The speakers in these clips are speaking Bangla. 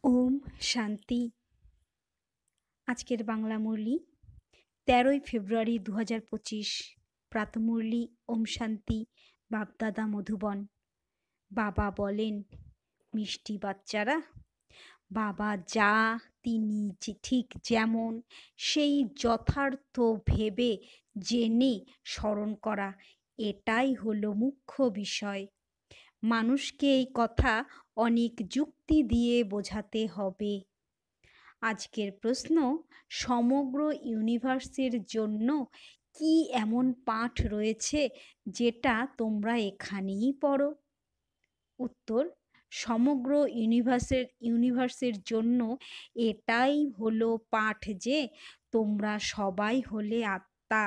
ওম শান্তি। আজকের বাংলা মুরলি ১৩ই ফেব্রুয়ারি ২০২৫। প্রাতঃমুরলি ওম শান্তি। বাপদাদা মধুবন। বাবা বলেন, মিষ্টি বাচ্চারা, বাবা যা তিনি ঠিক যেমন সেই যথার্থ ভেবে জেনে স্মরণ করা, এটাই হলো মুখ্য বিষয়। মানুষকে এই কথা অনেক যুক্তি দিয়ে বোঝাতে হবে। আজকের প্রশ্ন, সমগ্র ইউনিভার্সের জন্য কি এমন পাঠ রয়েছে যেটা তোমরা এখানেই পড়ো? উত্তর, সমগ্র ইউনিভার্সের জন্য এটাই হলো পাঠ যে তোমরা সবাই হলে আত্মা।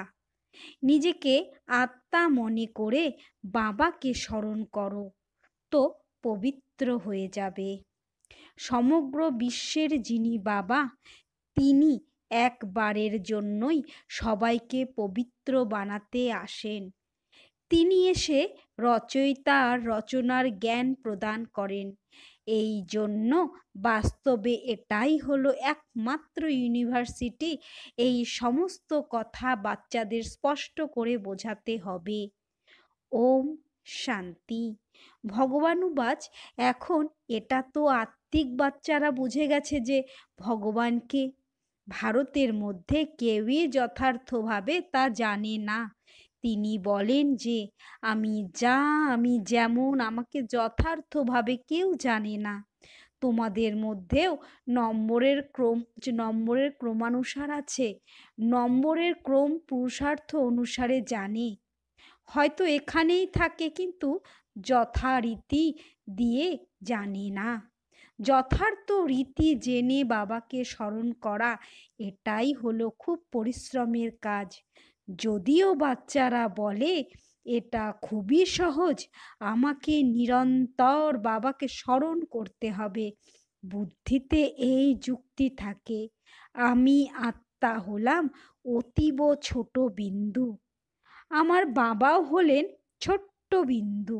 নিজেকে আত্মা মনে করে বাবাকে স্মরণ করো, তো পবিত্র হয়ে যাবে। সমগ্র বিশ্বের যিনি বাবা, তিনি একবারের জন্যই সবাইকে পবিত্র বানাতে আসেন। তিনি এসে রচয়িতা আর রচনার জ্ঞান প্রদান করেন। এই জন্য বাস্তবে এটাই হলো একমাত্র ইউনিভার্সিটি। এই সমস্ত কথা বাচ্চাদের স্পষ্ট করে বোঝাতে হবে। ওম শান্তি। ভগবানুবাচ, এখন এটা তো আত্মিক বাচ্চারা বুঝে গেছে যে ভগবানকে। ভারতের মধ্যে কেউই যথার্থভাবে তা জানে না। তিনি বলেন যে আমি যেমন, আমাকে যথার্থভাবে কেউ জানে না। তোমাদের মধ্যেও নম্বরের ক্রমানুসার আছে। নম্বরের ক্রম পুরুষার্থ অনুসারে জানে। হয়তো এখানেই থাকে, কিন্তু যথারীতি দিয়ে জানে না। যথার্থ রীতি জেনে বাবাকে স্মরণ করা, এটাই হলো খুব পরিশ্রমের কাজ। যদিও বাচ্চারা বলে এটা খুবই সহজ, আমাকে নিরন্তর বাবাকে স্মরণ করতে হবে। বুদ্ধিতে এই যুক্তি থাকে, আমি আত্মা হলাম অতীব ছোট বিন্দু, আমার বাবাও হলেন ছোট্ট বিন্দু।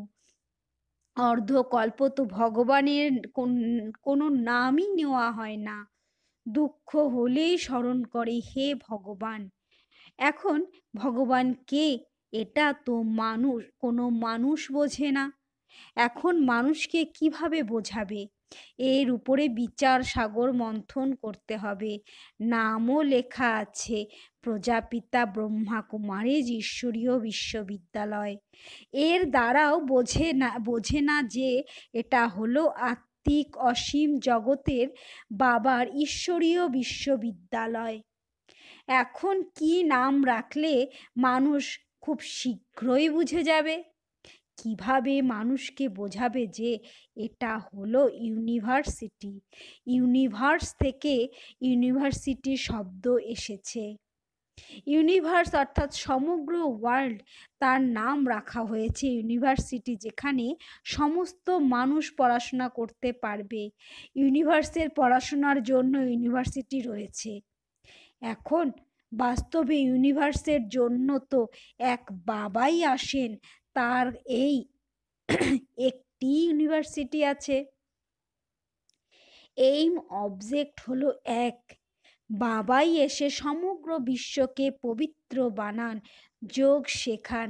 অর্ধকল্প তো ভগবানের কোনো নামই নেওয়া হয় না। দুঃখ হলেই স্মরণ করে হে ভগবান। এখন ভগবান কে, এটা তো কোনো মানুষ বোঝে না। এখন মানুষকে কিভাবে বোঝাবে? এর উপরে বিচার সাগর মন্থন করতে হবে। নামও লেখা আছে, প্রজাপিতা ব্রহ্মা কুমারীজ ঈশ্বরীয় বিশ্ববিদ্যালয়। এর দ্বারাও বোঝে না যে এটা হলো আত্মিক অসীম জগতের বাবার ঈশ্বরীয় বিশ্ববিদ্যালয়। এখন কি নাম রাখলে মানুষ খুব শীঘ্রই বুঝে যাবে? কিভাবে মানুষকে বোঝাবে যে এটা হলো ইউনিভার্সিটি? ইউনিভার্স থেকে ইউনিভার্সিটি শব্দ এসেছে। ইউনিভার্স অর্থাৎ সমগ্র ওয়ার্ল্ড, তার নাম রাখা হয়েছে ইউনিভার্সিটি, যেখানে সমস্ত মানুষ পড়াশোনা করতে পারবে। ইউনিভার্সের পড়াশোনার জন্য ইউনিভার্সিটি রয়েছে। এখন বাস্তবে ইউনিভার্সের জন্য তো এক বাবাই আসেন, তার এই একটি ইউনিভার্সিটি আছে। এইম অবজেক্ট হলো এক। বাবাই এসে সমগ্র বিশ্বকে পবিত্র বানান, যোগ শেখান।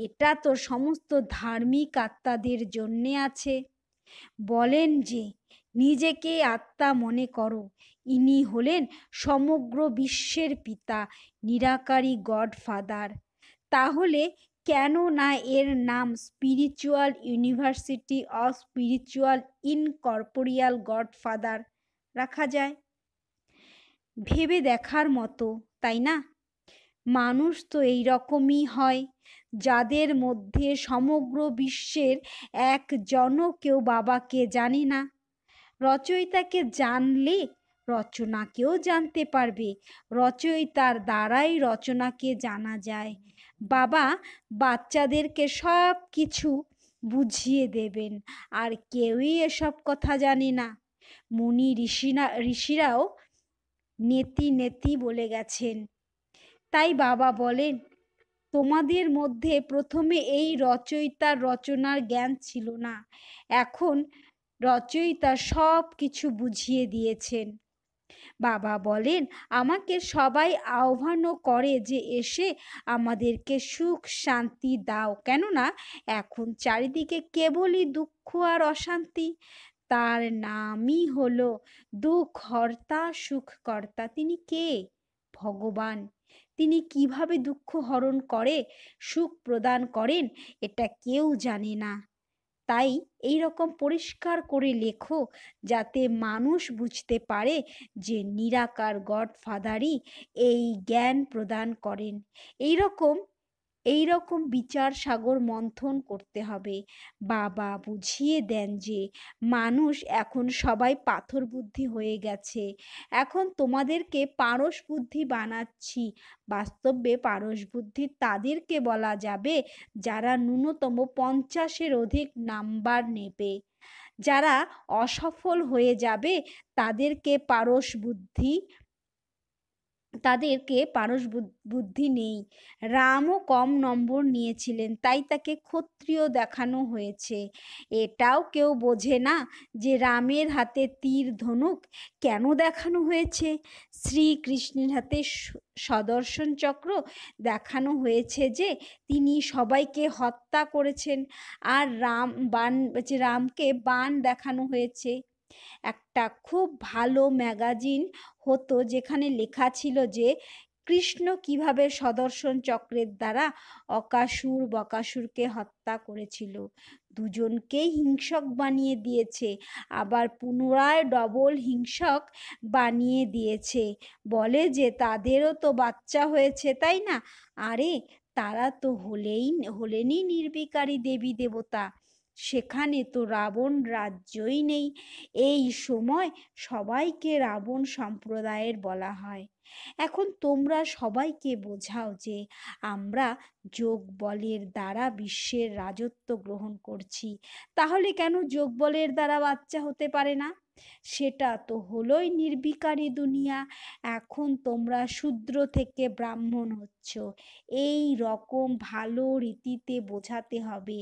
এটা তো সমস্ত ধার্মিক আত্মাদের জন্যে আছে। বলেন যে নিজেকে আত্মা মনে করো, ইনি হলেন সমগ্র বিশ্বের পিতা, নিরাকারী গডফাদার। তাহলে কেন না এর নাম spiritual university of spiritual incorporeal godfather রাখা যায়? ভেবে দেখার মতো, তাই না? মানুষ তো এই রকমই হয়, যাদের মধ্যে সমগ্র বিশ্বের একজনও কেউ বাবাকে জানে না। রচয়িতাকে জানলে রচনাকেও জানতে পারবে। রচয়িতার দ্বারাই রচনাকে জানা যায়। বাবা বাচ্চাদেরকে সব কিছু বুঝিয়ে দেবেন, আর কেউই এসব কথা জানে না। মুনি ঋষিরাও নেতি নেতি বলে গেছেন। তাই বাবা বলেন, তোমাদের মধ্যে প্রথমে এই রচয়িতার রচনার জ্ঞান ছিল না, এখন রচয়িতা সব কিছু বুঝিয়ে দিয়েছেন। বাবা বলেন, আমাকে সবাই আহ্বানও করে যে এসে আমাদেরকে সুখ শান্তি দাও, কেননা এখন চারিদিকে কেবলই দুঃখ আর অশান্তি। তার নামই হলো দুঃখহর্তা সুখকর্তা। তিনি কে? ভগবান। তিনি কিভাবে দুঃখ হরণ করে সুখ প্রদান করেন এটা কেউ জানে না। তাই এই রকম পরিষ্কার করে লেখো, যাতে মানুষ বুঝতে পারে যে নিরাকার গডফাদারই এই জ্ঞান প্রদান করেন। এইরকম এইরকম বিচার সাগর মন্থন করতে হবে। বাবা বুঝিয়ে দেন যে মানুষ এখন সবাই পাথর বুদ্ধি হয়ে গেছে, এখন তোমাদেরকে পারস বুদ্ধি বানাচ্ছি। বাস্তবে পারস বুদ্ধি তাদেরকে বলা যাবে যারা ন্যূনতম 50-এর অধিক নাম্বার নেবে। যারা অসফল হয়ে যাবে তাদেরকে পারস বুদ্ধি নেই। রামও কম নম্বর নিয়েছিলেন, তাই তাকে ক্ষত্রিয় দেখানো হয়েছে। এটাও কেউ বোঝে না যে রামের হাতে তীর ধনুক কেন দেখানো হয়েছে। শ্রীকৃষ্ণের হাতে সুদর্শন চক্র দেখানো হয়েছে যে তিনি সবাইকে হত্যা করেছেন, আর রামকে বাণ দেখানো হয়েছে। একটা খুব ভালো ম্যাগাজিন হতো যেখানে লেখা ছিল যে কৃষ্ণ কিভাবে সুদর্শন চক্রের দ্বারা অকাসুর বকাসুরকে হত্যা করেছিল। দুজনকেই হিংসক বানিয়ে দিয়েছে, আবার পুনরায় ডবল হিংসক বানিয়ে দিয়েছে। বলে যে তাদেরও তো বাচ্চা হয়েছে, তাই না? আরে তারা তো হলেনই নির্বিকারী দেবী দেবতা, সেখানে তো রাবণ রাজ্যই নেই। এই সময় সবাইকে রাবণ সম্প্রদায়ের বলা হয়। এখন তোমরা সবাইকে বোঝাও যে আমরা যোগ বলের দ্বারা বিশ্বের রাজত্ব গ্রহণ করছি। তাহলে কেন যোগ বলের দ্বারা বাচ্চা হতে পারে না? সেটা তো হলোই নির্বিকারী দুনিয়া। এখন তোমরা শূদ্র থেকে ব্রাহ্মণ হচ্ছ, এই রকম ভালো রীতিতে বোঝাতে হবে,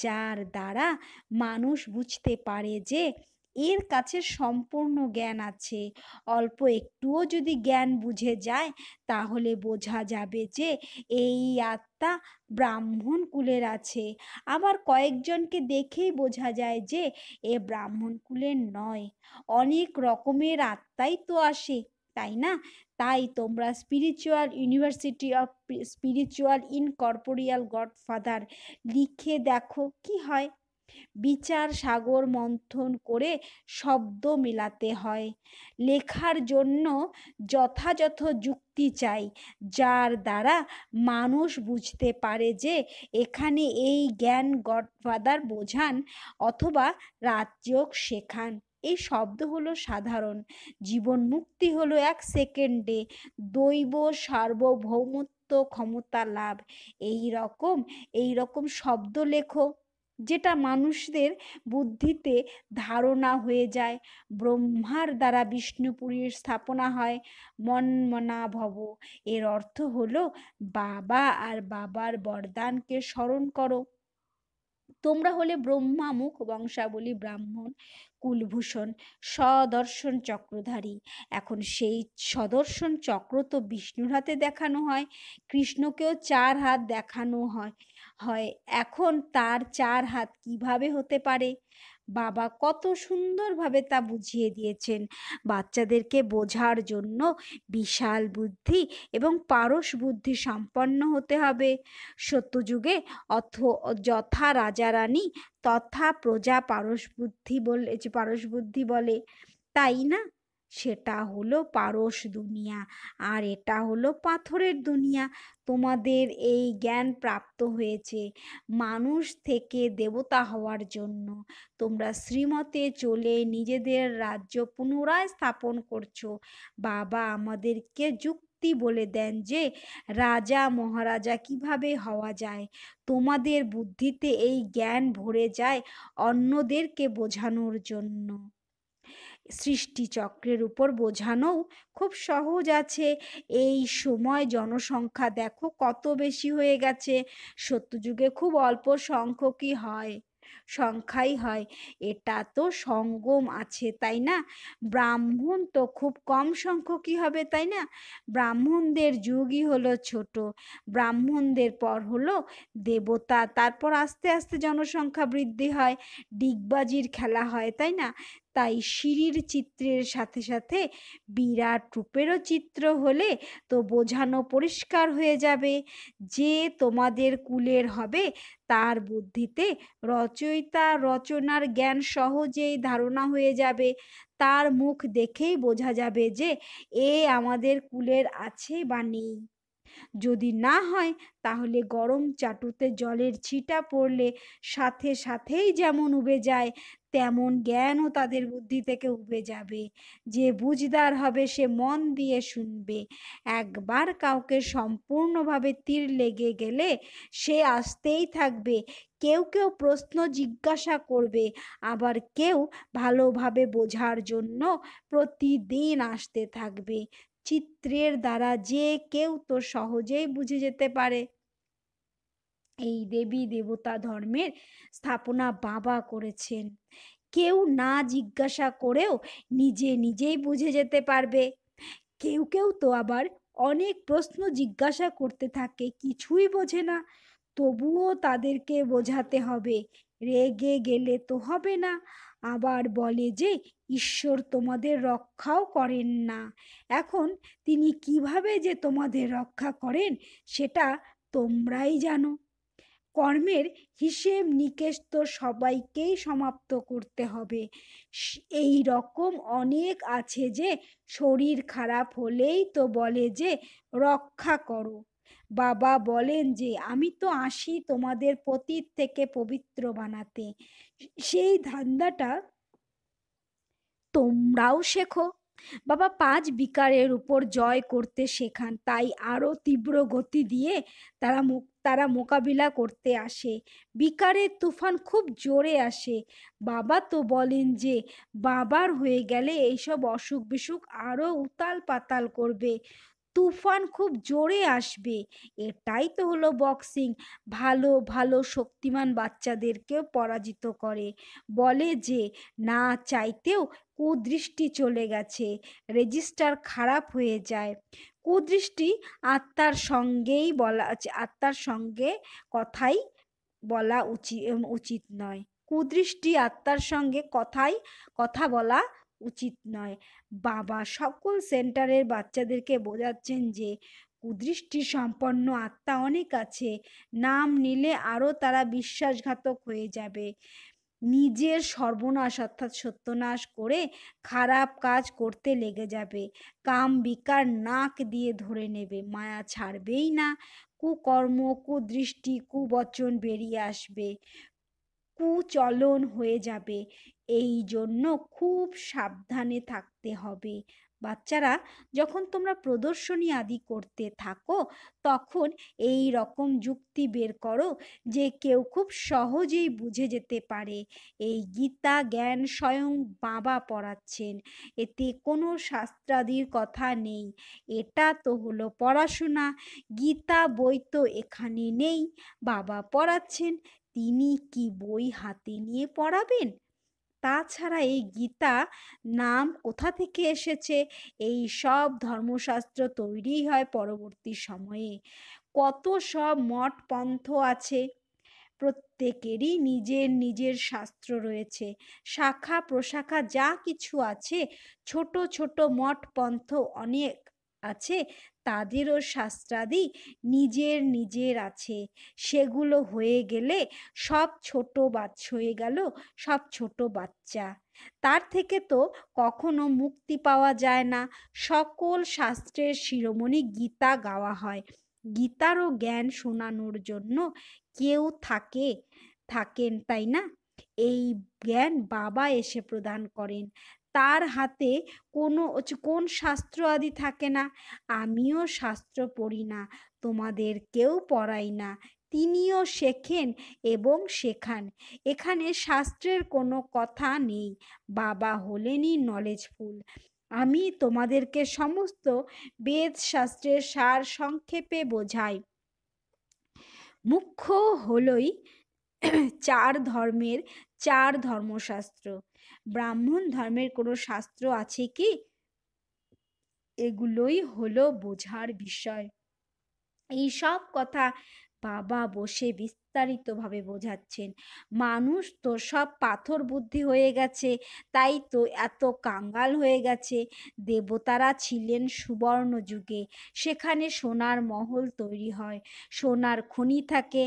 যার দ্বারা মানুষ বুঝতে পারে যে এর কাছে সম্পূর্ণ জ্ঞান আছে। অল্প একটুও যদি জ্ঞান বুঝে যায় তাহলে বোঝা যাবে যে এই আত্মা ব্রাহ্মণ কুলের আছে। আবার কয়েকজনকে দেখেই বোঝা যায় যে এ ব্রাহ্মণ কুলের নয়। অনেক রকমের আত্মাই তো আসে, তাই না? তাই তোমরা spiritual university of spiritual incorporeal godfather লিখে দেখো কি হয়। বিচার সাগর মন্থন করে শব্দ মেলাতে হয়। লেখার জন্য যথাযথ যুক্তি চাই, যার দ্বারা মানুষ বুঝতে পারে যে এখানে এই জ্ঞান গডফাদার বোঝান অথবা রাজযোগ শেখান। এই শব্দ হলো সাধারণ, জীবন মুক্তি হলো 1 সেকেন্ডে, দৈব সার্বভৌমত্ব ক্ষমতা লাভ। এই রকম শব্দ লেখো যেটা মানুষদের বুদ্ধিতে ধারণা হয়ে যায়। ব্রহ্মার দ্বারা বিষ্ণুপুরীর স্থাপনা হয়, মন্মনা ভব। এর অর্থ হলো বাবা আর বাবার বরদানকে স্মরণ করো। তোমরা হলে ব্রহ্মামুখ বংশাবলী ব্রাহ্মণ কুলভূষণ সদর্শন চক্রধারী। এখন সেই সদর্শন চক্র তো বিষ্ণুর হাতে দেখানো হয়, কৃষ্ণকেও 4 হাত দেখানো হয়। এখন তার 4 হাত কিভাবে হতে পারে? বাবা কত সুন্দরভাবে তা বুঝিয়ে দিয়েছেন। বাচ্চাদেরকে বোঝার জন্য বিশাল বুদ্ধি এবং পারস বুদ্ধি সম্পন্ন হতে হবে। সত্যযুগে যথা রাজা রানী তথা প্রজা পারস বুদ্ধি বলে, তাই না? সেটা হলো পারস দুনিয়া, আর এটা হলো পাথরের দুনিয়া। তোমাদের এই জ্ঞান প্রাপ্ত হয়েছে মানুষ থেকে দেবতা হওয়ার জন্য। তোমরা শ্রীমতে চলে নিজেদের রাজ্য পুনরায় স্থাপন করছো। বাবা আমাদেরকে যুক্তি বলে দেন যে রাজা মহারাজা কিভাবে হওয়া যায়। তোমাদের বুদ্ধিতে এই জ্ঞান ভরে যায় অন্যদেরকে বোঝানোর জন্য। সৃষ্টিচক্রের উপর বোঝানোও খুব সহজ আছে। এই সময় জনসংখ্যা দেখো কত বেশি হয়ে গেছে, সত্যযুগে খুব অল্প সংখ্যকই হয়। সংখ্যাই হয়। এটা তো সঙ্গম আছে, তাই না? ব্রাহ্মণ তো খুব কম সংখ্যকই হবে, তাই না? ব্রাহ্মণদের যুগই হলো ছোট। ব্রাহ্মণদের পর হলো দেবতা, তারপর আস্তে আস্তে জনসংখ্যা বৃদ্ধি হয়, ডিগবাজির খেলা হয়, তাই না? তাই সিঁড়ির চিত্রের সাথে সাথে বিরাট রূপেরও চিত্র হলে তো বোঝানো পরিষ্কার হয়ে যাবে যে তোমাদের কুলের হবে। তার বুদ্ধিতে রচয়িতা রচনার জ্ঞান সহজেই ধারণা হয়ে যাবে। তার মুখ দেখেই বোঝা যাবে যে এ আমাদের কুলের আছে বা নেই। যদি না হয় তাহলে গরম চাটুতে জলের ছিটা পড়লে সাথে সাথেই যেমন উবে যায়, তেমন জ্ঞানও তাদের বুদ্ধি থেকে উবে যাবে। যে বুঝদার হবে সে মন দিয়ে শুনবে। একবার কাউকে সম্পূর্ণভাবে তীর লেগে গেলে সে আসতেই থাকবে। কেউ কেউ প্রশ্ন জিজ্ঞাসা করবে, আবার কেউ ভালোভাবে বোঝার জন্য প্রতিদিন আসতে থাকবে। চিত্রের দ্বারা যে কেউ তো সহজেই বুঝে যেতে পারে। এই দেবী দেবতা ধর্মের স্থাপনা বাবা করেছেন। কেউ না জিজ্ঞাসা করেও নিজে নিজেই বুঝে যেতে পারবে। কেউ কেউ তো আবার অনেক প্রশ্ন জিজ্ঞাসা করতে থাকে, কিছুই বোঝে না, তবুও তাদেরকে বোঝাতে হবে। রেগে গেলে তো হবে না। আবার বলে যে ঈশ্বর তোমাদের রক্ষাও করেন না। এখন তিনি কিভাবে যে তোমাদের রক্ষা করেন সেটা তোমরাই জানো। কর্মের হিসেব নিকেশ তো সবাইকেই সমাপ্ত করতে হবে। এই রকম অনেক আছে যে শরীর খারাপ হলেই তো বলে যে রক্ষা করো। বাবা বলেন যে আমি তো আসি তোমাদের পতীত থেকে পবিত্র বানাতে। সেই ধান্দাটা তোমরাও শেখো। বাবা 5 বিকারের উপর জয় করতে শেখান, তাই আরো তীব্র গতি দিয়ে তারা মোকাবিলা করতে আসে। বিকারের তুফান খুব জোরে আসে। বাবা তো বলেন যে বাবার হয়ে গেলে এইসব অসুখ বিসুখ আরো উতাল পাতাল করবে, তুফান খুব জোরে আসবে। এটাই তো হলো বক্সিং। ভালো ভালো শক্তিমান বাচ্চাদেরকেও পরাজিত করে। বলে যে না চাইতেও কুদৃষ্টি চলে গেছে, রেজিস্টার খারাপ হয়ে যায়। কুদৃষ্টি আত্মার সঙ্গেই বলা আছে, আত্মার সঙ্গে কথাই বলা উচিত নয়। কুদৃষ্টি আত্মার সঙ্গে কথা বলা উচিত নয়। বাবা সকল সেন্টারের বাচ্চাদেরকে বোঝাচ্ছেন যে কুদৃষ্টি সম্পন্ন আত্মা অনেক আছে, নাম নিলে আরো তারা বিশ্বাসঘাতক হয়ে যাবে। নিজের সর্বনাশ অর্থাৎ সত্যনাশ করে খারাপ কাজ করতে লেগে যাবে। কাম বিকার নাক দিয়ে ধরে নেবে, মায়া ছাড়বেই না। কুকর্ম কুদৃষ্টি কুবচন বেরিয়ে আসবে, কুচলন হয়ে যাবে। এই জন্য খুব সাবধানে থাকতে হবে। বাচ্চারা, যখন তোমরা প্রদর্শনী আদি করতে থাকো তখন এই রকম যুক্তি বের করো যে কেউ খুব সহজেই বুঝে যেতে পারে। এই গীতা জ্ঞান স্বয়ং বাবা পড়াচ্ছেন, এতে কোনো শাস্ত্রাদির কথা নেই। এটা তো হলো পড়াশোনা। গীতা বই তো এখানে নেই, বাবা পড়াচ্ছেন। তিনি কি বই হাতে নিয়ে পড়াবেন? তাছাড়া এই গীতা নাম কোথা থেকে এসেছে? এই সব ধর্মশাস্ত্র তৈরি হয় পরবর্তী সময়ে। কত সব মঠ পন্থ আছে, প্রত্যেকেরই নিজের নিজের শাস্ত্র রয়েছে। শাখা প্রশাখা যা কিছু আছে, ছোট ছোট মঠ পন্থ অনেক আছে, তাদেরও শাস্ত্রাদি নিজের নিজের আছে। সেগুলো হয়ে গেলে হয়ে গেল সব ছোট বাচ্চা। তার থেকে তো কখনো মুক্তি পাওয়া যায় না। সকল শাস্ত্রের শিরোমণি গীতা গাওয়া হয়। গীতারও জ্ঞান শোনানোর জন্য কেউ থাকেন, তাই না? এই জ্ঞান বাবা এসে প্রদান করেন। তার হাতে কোন শাস্ত্র আদি থাকে না। আমিও শাস্ত্র পড়ি না, তোমাদের কেউ পড়াই না। তিনিও শেখেন এবং শেখান। এখানে শাস্ত্রের কোনো কথা নেই। বাবা হলেনই নলেজফুল। আমি তোমাদেরকে সমস্ত বেদ শাস্ত্রের সার সংক্ষেপে বোঝাই। মুখ্য হলই চার ধর্মের চার ধর্মশাস্ত্র। ব্রাহ্মণ ধর্মের কোনো শাস্ত্র আছে কি? এগুলোই হলো বোঝার বিষয়। এই সব কথা বাবা বসে বিস্তারিতভাবে বোঝাচ্ছেন। মানুষ তো সব পাথর বুদ্ধি হয়ে গেছে, তাই তো এত কাঙ্গাল হয়ে গেছে। দেবতারা ছিলেন সুবর্ণ যুগে, সেখানে সোনার মহল তৈরি হয়, সোনার খনি থাকে।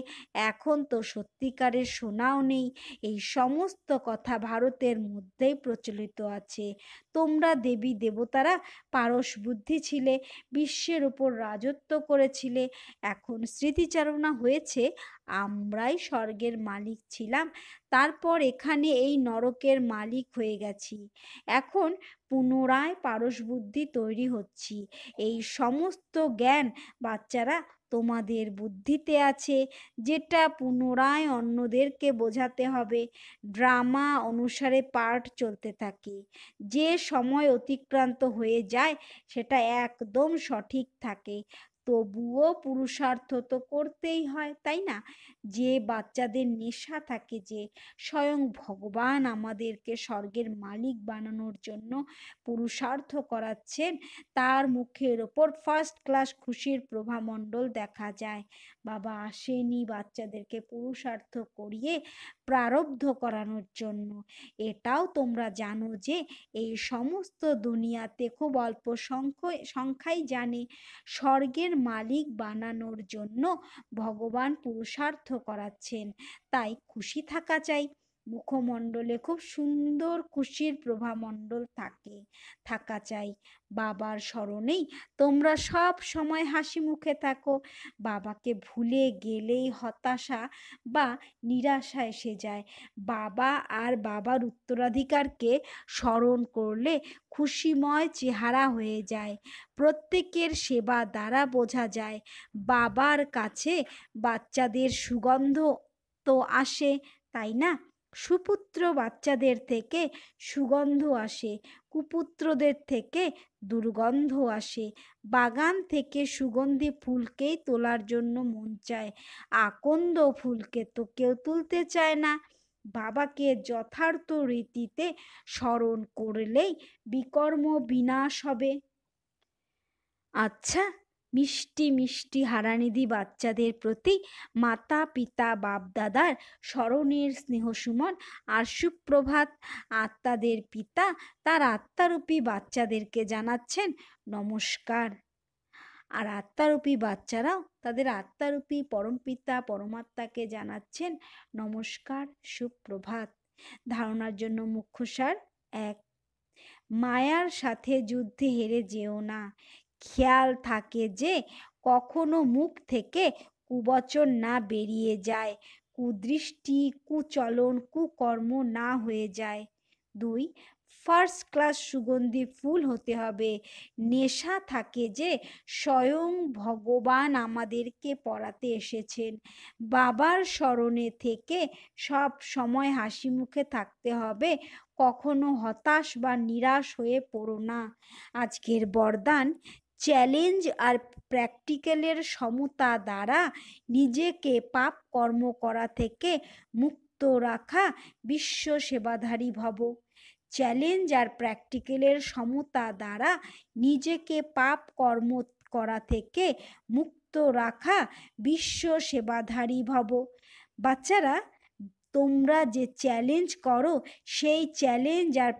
এখন তো সত্যিকারের সোনাও নেই। এই সমস্ত কথা ভারতের মধ্যেই প্রচলিত আছে। তোমরা দেবী দেবতারা পারস বুদ্ধি ছিলে, বিশ্বের উপর রাজত্ব করেছিলে। এখন স্মৃতিচারণা হয়েছে আমরাই স্বর্গের মালিক ছিলাম, তারপর এখানে এই নরকের মালিক হয়ে গেছি। এখন পুনরায় পারস বুদ্ধি তৈরি হচ্ছি। এই সমস্ত জ্ঞান বাচ্চারা তোমাদের বুদ্ধিতে আছে, যেটা পুনরায় অন্যদেরকে বোঝাতে হবে। ড্রামা অনুসারে পাঠ চলতে থাকে। যে সময় অতিক্রান্ত হয়ে যায় সেটা একদম সঠিক থাকে, তবুও পুরুষার্থ তো করতেই হয়, তাই না? যে বাচ্চাদের নেশা থাকে যে স্বয়ং ভগবান আমাদেরকে স্বর্গের মালিক বানানোর জন্য পুরুষার্থ করাচ্ছেন, তার মুখের ওপর ফার্স্ট ক্লাস খুশির প্রভামণ্ডল দেখা যায়। বাবা আসেনি বাচ্চাদেরকে পুরুষার্থ করিয়ে প্রারব্ধ করানোর জন্য। এটাও তোমরা জানো যে এই সমস্ত দুনিয়াতে খুব অল্প সংখ্যাই জানে স্বর্গের মালিক বানানোর জন্য ভগবান পুরুষার্থ করাচ্ছেন, তাই খুশি থাকা চাই। মুখমণ্ডলে খুব সুন্দর খুশির প্রভামণ্ডল থাকা চাই। বাবার স্মরণেই তোমরা সব সময় হাসি মুখে থাকো। বাবাকে ভুলে গেলেই হতাশা বা নিরাশা এসে যায়। বাবা আর বাবার উত্তরাধিকারকে স্মরণ করলে খুশিময় চেহারা হয়ে যায়। প্রত্যেকের সেবা দ্বারা বোঝা যায় বাবার কাছে বাচ্চাদের সুগন্ধ তো আসে, তাই না? সুপুত্র বাচ্চাদের থেকে সুগন্ধ আসে, কুপুত্রদের থেকে দুর্গন্ধ আসে। বাগান থেকে সুগন্ধি ফুলকেই তোলার জন্য মন চায়, আকন্দ ফুলকে তো কেউ তুলতে চায় না। বাবাকে যথার্থ রীতিতে স্মরণ করলেই বিকর্ম বিনাশ হবে। আচ্ছা, মিষ্টি মিষ্টি হারানিধি বাচ্চাদের প্রতি মাতা পিতা বাপ দাদার স্মরণের স্নেহসুমন আর সুপ্রভাত। আত্মাদের পিতা তার আত্মারূপী বাচ্চাদেরকে জানাচ্ছেন নমস্কার, আর আত্মারূপী বাচ্চারাও তাদের আত্মারূপী পরমপিতা পরমাত্মাকে জানাচ্ছেন নমস্কার, সুপ্রভাত। ধারণার জন্য মুখ্য সার: 1, মায়ার সাথে যুদ্ধে হেরে যেও না। খেয়াল থাকে যে কখনো মুখ থেকে কুবচন না বেরিয়ে যায়, কুদৃষ্টি কুচলন কুকর্ম না হয়ে যায়। 2, ফার্স্ট ক্লাস সুগন্ধি ফুল হতে হবে। নেশা থাকে যে স্বয়ং ভগবান আমাদেরকে পড়াতে এসেছেন। বাবার স্মরণে থেকে সব সময় হাসি মুখে থাকতে হবে, কখনো হতাশ বা নিরাশ হয়ে পড়ো না। আজকের বরদান: চ্যালেঞ্জ আর প্র্যাকটিক্যালের সমতা দ্বারা নিজেকে পাপ কর্ম করা থেকে মুক্ত রাখা, বিশ্ব সেবাধারী ভব। চ্যালেঞ্জ আর প্র্যাকটিক্যালের সমতা দ্বারা নিজেকে পাপ কর্ম করা থেকে মুক্ত রাখা, বিশ্ব সেবাধারী ভব। বাচ্চারা, তোমরা যে চ্যালেঞ্জ করো সেই চ্যালেঞ্জ আর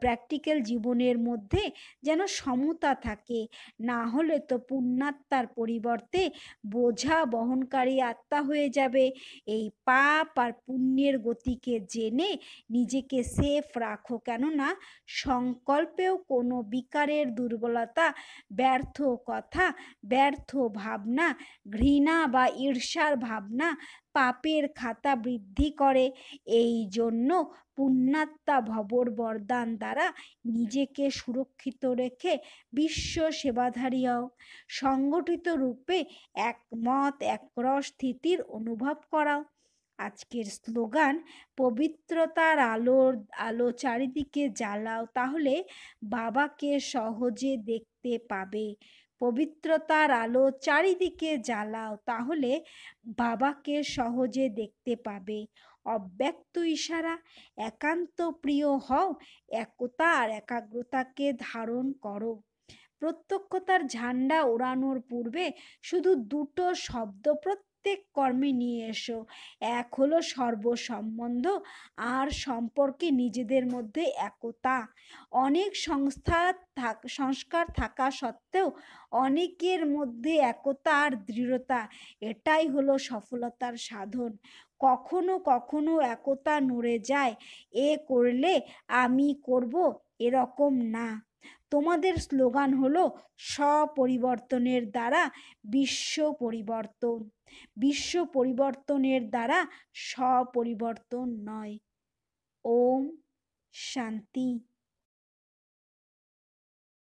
প্র্যাকটিক্যাল জীবনের মধ্যে যেন সমতা থাকে, না হলে তো পুণ্যাত্মার পরিবর্তে বোঝা বহনকারী আত্মা হয়ে যাবে। এই পাপ আর পুণ্যের গতিকে জেনে নিজেকে সেফ রাখো, কেননা সংকল্পেও কোনো বিকারের দুর্বলতা, ব্যর্থ কথা, ব্যর্থ ভাবনা, ঘৃণা বা ঈর্ষার ভাবনা পাপের খাতা বৃদ্ধি করে। এই জন্য পুণ্যাত্মা ভবর বরদান দ্বারা নিজেকে সুরক্ষিত রেখে বিশ্ব সেবাধারী হও। সংগঠিত রূপে একমত একরস স্থিতির অনুভব করাও। আজকের স্লোগান: পবিত্রতার আলো চারিদিকে জ্বালাও, তাহলে বাবাকে সহজে দেখতে পাবে। পবিত্রতার আলো চারিদিকে জ্বালাও, তাহলে বাবাকে সহজে দেখতে পাবে। অব্যক্ত ইশারা, একান্ত প্রিয় হও, একতা আর একাগ্রতাকে ধারণ করো। প্রত্যক্ষতার ঝান্ডা ওড়ানোর পূর্বে শুধু দুটো শব্দ প্রত্যেক কর্মে নিয়ে এসো। এক হলো সর্বসম্বন্ধ, আর সম্পর্কে নিজেদের মধ্যে একতা। অনেক সংস্কার থাকা সত্ত্বেও অনেকের মধ্যে একতা আর দৃঢ়তা, এটাই হলো সফলতার সাধন। কখনো কখনো একতা নড়ে যায়, এ করলে আমি করব এরকম না। তোমাদের স্লোগান হলো স্বপরিবর্তনের দ্বারা বিশ্ব পরিবর্তন, বিশ্ব পরিবর্তনের দ্বারা স্বপরিবর্তন নয়। ওম শান্তি।